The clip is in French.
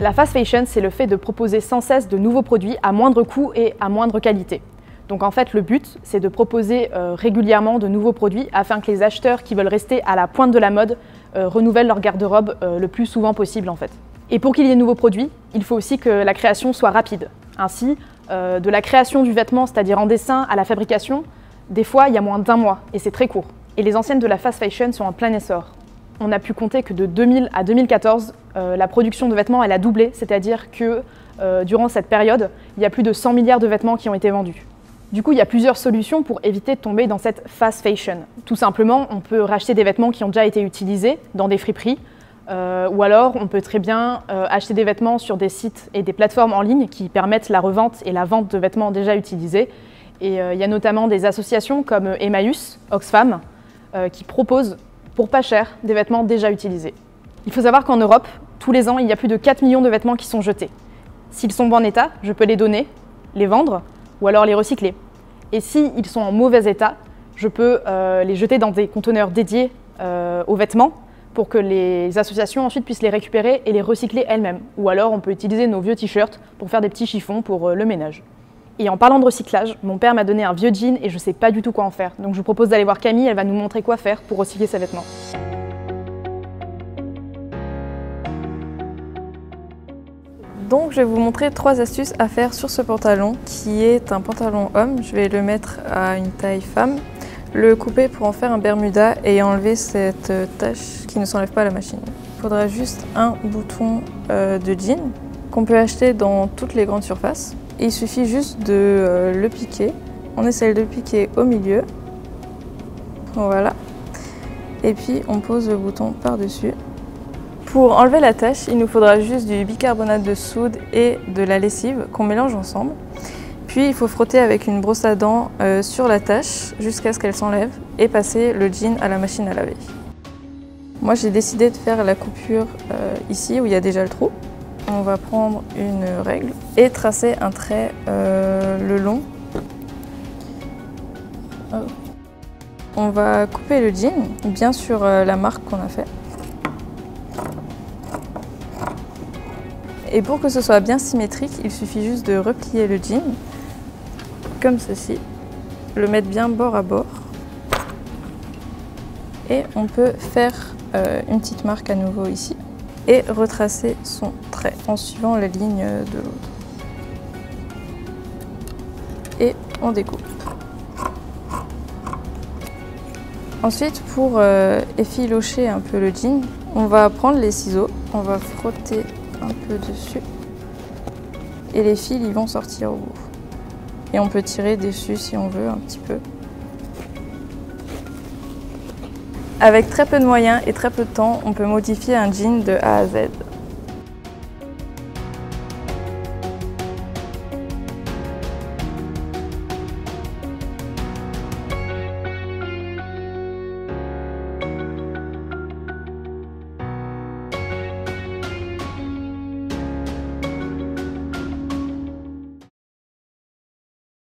La fast fashion, c'est le fait de proposer sans cesse de nouveaux produits à moindre coût et à moindre qualité. Donc en fait, le but, c'est de proposer régulièrement de nouveaux produits afin que les acheteurs qui veulent rester à la pointe de la mode renouvellent leur garde-robe le plus souvent possible en fait. Et pour qu'il y ait de nouveaux produits, il faut aussi que la création soit rapide. Ainsi, de la création du vêtement, c'est-à-dire en dessin, à la fabrication, des fois il y a moins d'1 mois et c'est très court. Et les enseignes de la fast fashion sont en plein essor. On a pu compter que de 2000 à 2014, la production de vêtements elle a doublé, c'est-à-dire que durant cette période, il y a plus de 100 milliards de vêtements qui ont été vendus. Du coup, il y a plusieurs solutions pour éviter de tomber dans cette fast fashion. Tout simplement, on peut racheter des vêtements qui ont déjà été utilisés dans des friperies, ou alors on peut très bien acheter des vêtements sur des sites et des plateformes en ligne qui permettent la revente et la vente de vêtements déjà utilisés. Et il y a notamment des associations comme Emmaüs, Oxfam, qui proposent pour pas cher des vêtements déjà utilisés. Il faut savoir qu'en Europe, tous les ans, il y a plus de 4 millions de vêtements qui sont jetés. S'ils sont en bon état, je peux les donner, les vendre ou alors les recycler. Et s'ils sont en mauvais état, je peux les jeter dans des conteneurs dédiés aux vêtements pour que les associations ensuite puissent les récupérer et les recycler elles-mêmes. Ou alors on peut utiliser nos vieux t-shirts pour faire des petits chiffons pour le ménage. Et en parlant de recyclage, mon père m'a donné un vieux jean et je ne sais pas du tout quoi en faire. Donc je vous propose d'aller voir Camille, elle va nous montrer quoi faire pour recycler ses vêtements. Donc je vais vous montrer 3 astuces à faire sur ce pantalon qui est un pantalon homme. Je vais le mettre à une taille femme, le couper pour en faire un bermuda et enlever cette tache qui ne s'enlève pas à la machine. Il faudra juste un bouton de jean qu'on peut acheter dans toutes les grandes surfaces. Et il suffit juste de le piquer. On essaie de le piquer au milieu. Voilà. Et puis on pose le bouton par-dessus. Pour enlever la tache, il nous faudra juste du bicarbonate de soude et de la lessive qu'on mélange ensemble. Puis il faut frotter avec une brosse à dents sur la tache jusqu'à ce qu'elle s'enlève et passer le jean à la machine à laver. Moi j'ai décidé de faire la coupure ici où il y a déjà le trou. On va prendre une règle et tracer un trait le long. On va couper le jean, bien sur la marque qu'on a fait. Et pour que ce soit bien symétrique, il suffit juste de replier le jean, comme ceci, le mettre bien bord à bord. Et on peut faire une petite marque à nouveau ici et retracer son trait en suivant la ligne de l'autre. Et on découpe. Ensuite, pour effilocher un peu le jean, on va prendre les ciseaux, on va frotter un peu dessus et les fils ils vont sortir au bout. Et on peut tirer dessus si on veut un petit peu. Avec très peu de moyens et très peu de temps, on peut modifier un jean de A à Z.